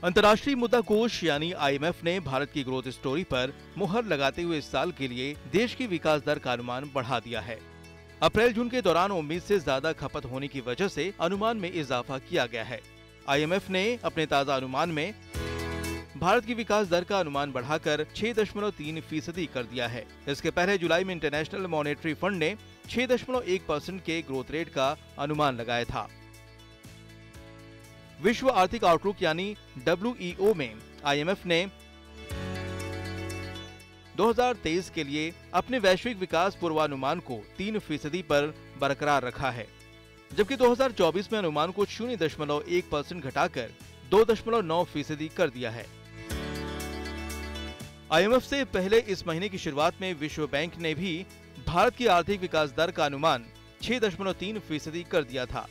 अंतर्राष्ट्रीय मुद्रा कोष यानी IMF ने भारत की ग्रोथ स्टोरी पर मुहर लगाते हुए इस साल के लिए देश की विकास दर का अनुमान बढ़ा दिया है। अप्रैल जून के दौरान उम्मीद से ज्यादा खपत होने की वजह से अनुमान में इजाफा किया गया है। IMF ने अपने ताजा अनुमान में भारत की विकास दर का अनुमान बढ़ाकर 6.3% कर दिया है। इसके पहले जुलाई में इंटरनेशनल मॉनेटरी फंड ने 6.1% के ग्रोथ रेट का अनुमान लगाया था। विश्व आर्थिक आउटलुक यानी WEO में IMF ने 2023 के लिए अपने वैश्विक विकास पूर्वानुमान को 3% पर बरकरार रखा है, जबकि 2024 में अनुमान को 0.1% घटाकर 2.9% कर दिया है। IMF से पहले इस महीने की शुरुआत में विश्व बैंक ने भी भारत की आर्थिक विकास दर का अनुमान 6.3% कर दिया था।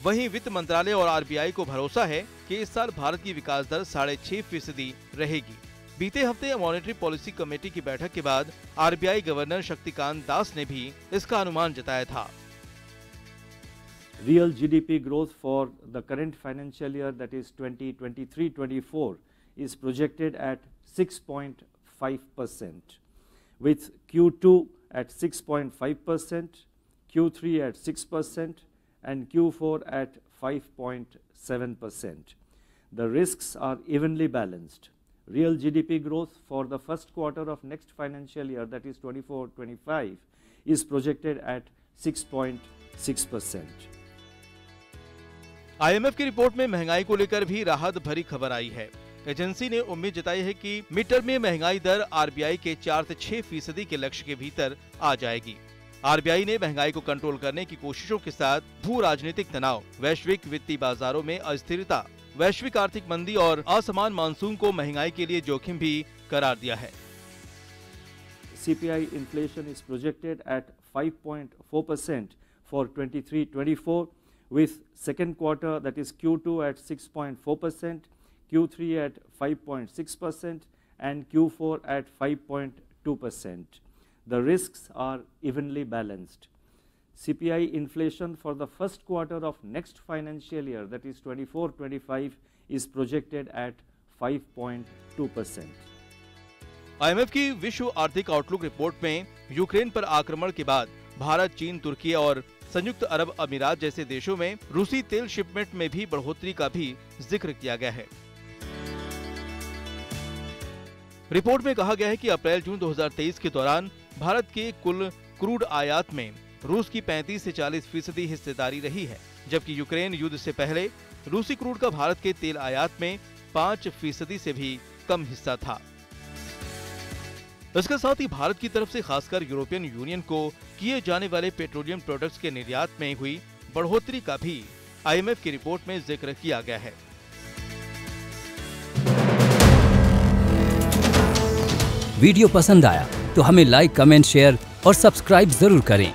वहीं वित्त मंत्रालय और RBI को भरोसा है कि इस साल भारत की विकास दर 6.5% रहेगी। बीते हफ्ते मॉनेटरी पॉलिसी कमेटी की बैठक के बाद RBI गवर्नर शक्तिकांत दास ने भी इसका अनुमान जताया था। Real GDP growth for the current financial year, that is 2023-24, is projected at 6.5%, with Q2 at 6.5%, Q3 at 6%, and Q4 at 5.7%. The risks are evenly balanced. Real GDP growth for the first quarter of next financial year, that is 24-25, is projected at 6.6%. IMF की report में महंगाई को लेकर भी राहत भरी खबर आई है। एजेंसी ने उम्मीद जताई है कि मिड टर्म में महंगाई दर RBI के 4 से 6% के लक्ष्य के भीतर आ जाएगी। RBI ने महंगाई को कंट्रोल करने की कोशिशों के साथ भू राजनीतिक तनाव, वैश्विक वित्तीय बाजारों में अस्थिरता, वैश्विक आर्थिक मंदी और असमान मानसून को महंगाई के लिए जोखिम भी करार दिया है। CPI inflation is projected at 5.4% for 23-24, with second quarter, that is Q2 at 6.4%, Q3 at 5.6%, and Q4 at 5.2%. The risks are evenly balanced. CPI inflation for the first quarter of next financial year, that is 24-25, is projected at 5.2%. IMF की विश्व आर्थिक outlook report में Ukraine पर आक्रमण के बाद भारत, चीन, तुर्की और संयुक्त अरब अमीरात जैसे देशों में रूसी तेल शिपमेंट में भी बढ़ोतरी का भी जिक्र किया गया है। रिपोर्ट में कहा गया है कि अप्रैल-जून 2023 के दौरान भारत के कुल क्रूड आयात में रूस की 35 से 40% हिस्सेदारी रही है, जबकि यूक्रेन युद्ध से पहले रूसी क्रूड का भारत के तेल आयात में 5% से भी कम हिस्सा था। इसके साथ ही भारत की तरफ से खासकर यूरोपियन यूनियन को किए जाने वाले पेट्रोलियम प्रोडक्ट्स के निर्यात में हुई बढ़ोतरी का भी IMF की रिपोर्ट में जिक्र किया गया है। वीडियो पसंद आया तो हमें लाइक, कमेंट, शेयर और सब्सक्राइब जरूर करें।